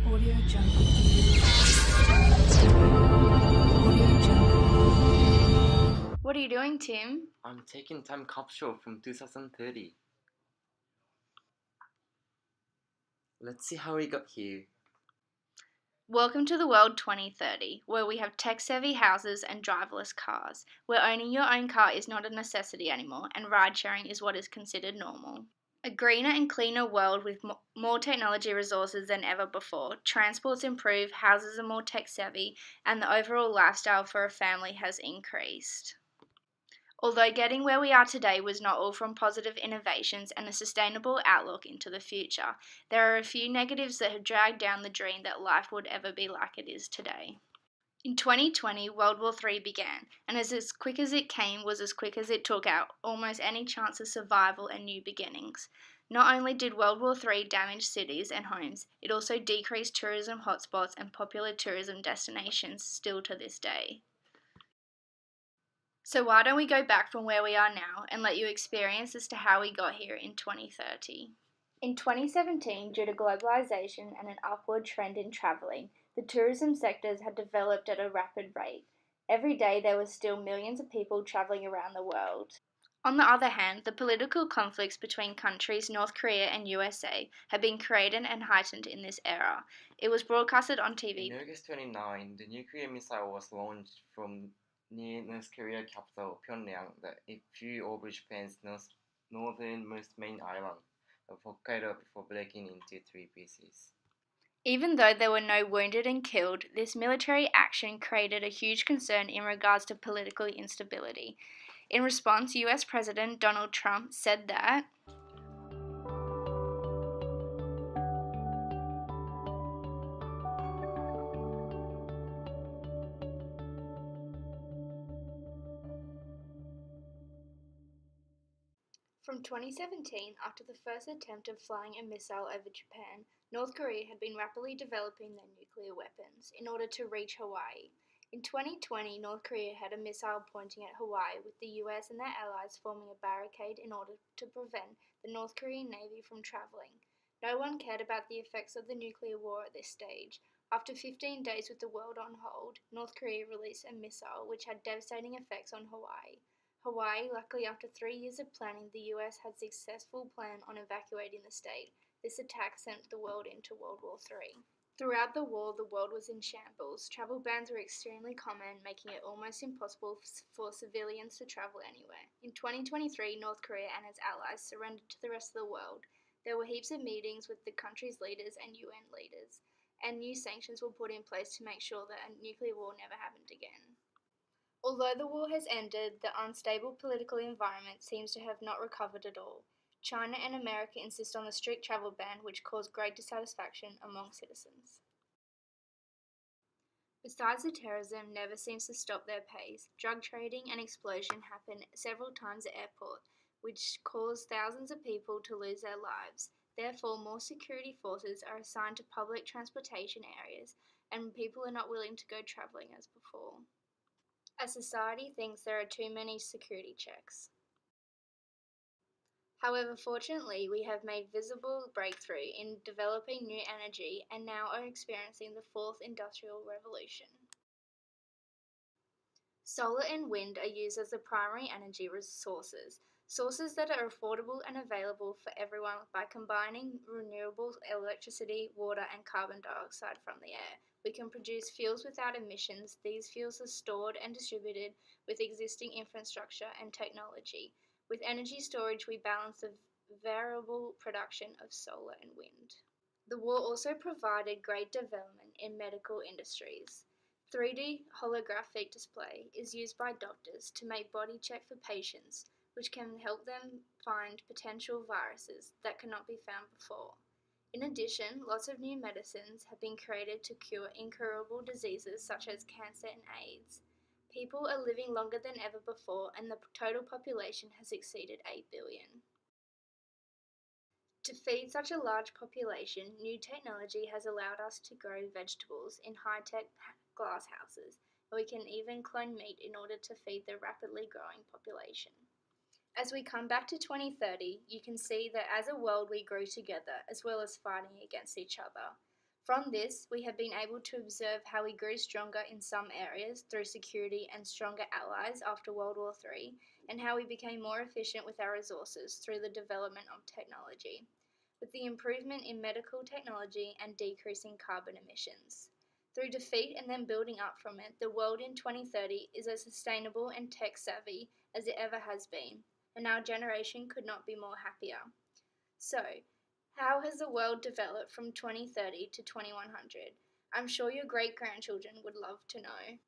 Audio Jungle. Audio Jungle. What are you doing, Tim? I'm taking time capsule from 2030. Let's see how we got here. Welcome to the world 2030, where we have tech-savvy houses and driverless cars, where owning your own car is not a necessity anymore and ride-sharing is what is considered normal. A greener and cleaner world with more technology resources than ever before. Transports improve, houses are more tech-savvy, and the overall lifestyle for a family has increased. Although getting where we are today was not all from positive innovations and a sustainable outlook into the future, there are a few negatives that have dragged down the dream that life would ever be like it is today. In 2020, World War III began, and as quick as it came was as quick as it took out almost any chance of survival and new beginnings. Not only did World War III damage cities and homes, it also decreased tourism hotspots and popular tourism destinations still to this day. So why don't we go back from where we are now and let you experience as to how we got here in 2030. In 2017, due to globalization and an upward trend in travelling, the tourism sectors had developed at a rapid rate. Every day there were still millions of people travelling around the world. On the other hand, the political conflicts between countries North Korea and USA had been created and heightened in this era. It was broadcasted on TV. In August 29, the nuclear missile was launched from near North Korea capital Pyongyang that it flew over Japan's northernmost main island of Hokkaido before breaking into three pieces. Even though there were no wounded and killed, this military action created a huge concern in regards to political instability. In response, US President Donald Trump said that from 2017, after the first attempt of flying a missile over Japan, North Korea had been rapidly developing their nuclear weapons in order to reach Hawaii. In 2020, North Korea had a missile pointing at Hawaii, with the US and their allies forming a barricade in order to prevent the North Korean Navy from traveling. No one cared about the effects of the nuclear war at this stage. After 15 days with the world on hold, North Korea released a missile which had devastating effects on Hawaii. Hawaii, luckily after 3 years of planning, the US had a successful plan on evacuating the state. This attack sent the world into World War III. Throughout the war, the world was in shambles. Travel bans were extremely common, making it almost impossible for civilians to travel anywhere. In 2023, North Korea and its allies surrendered to the rest of the world. There were heaps of meetings with the country's leaders and UN leaders, and new sanctions were put in place to make sure that a nuclear war never happened again. Although the war has ended, the unstable political environment seems to have not recovered at all. China and America insist on a strict travel ban, which caused great dissatisfaction among citizens. Besides, the terrorism never seems to stop their pace. Drug trading and explosion happen several times at airport, which cause thousands of people to lose their lives. Therefore, more security forces are assigned to public transportation areas, and people are not willing to go travelling as before. As society thinks there are too many security checks. However, fortunately, we have made visible breakthrough in developing new energy and now are experiencing the fourth industrial revolution. Solar and wind are used as the primary energy sources that are affordable and available for everyone by combining renewable electricity, water, and carbon dioxide from the air. We can produce fuels without emissions. These fuels are stored and distributed with existing infrastructure and technology. With energy storage, we balance the variable production of solar and wind. The war also provided great development in medical industries. 3D holographic display is used by doctors to make body check for patients, which can help them find potential viruses that cannot be found before. In addition, lots of new medicines have been created to cure incurable diseases such as cancer and AIDS. People are living longer than ever before, and the total population has exceeded 8 billion. To feed such a large population, new technology has allowed us to grow vegetables in high-tech glass houses, and we can even clone meat in order to feed the rapidly growing population. As we come back to 2030, you can see that as a world we grew together, as well as fighting against each other. From this, we have been able to observe how we grew stronger in some areas through security and stronger allies after World War III, and how we became more efficient with our resources through the development of technology, with the improvement in medical technology and decreasing carbon emissions. Through defeat and then building up from it, the world in 2030 is as sustainable and tech-savvy as it ever has been, and our generation could not be more happier. So, how has the world developed from 2030 to 2100? I'm sure your great-grandchildren would love to know.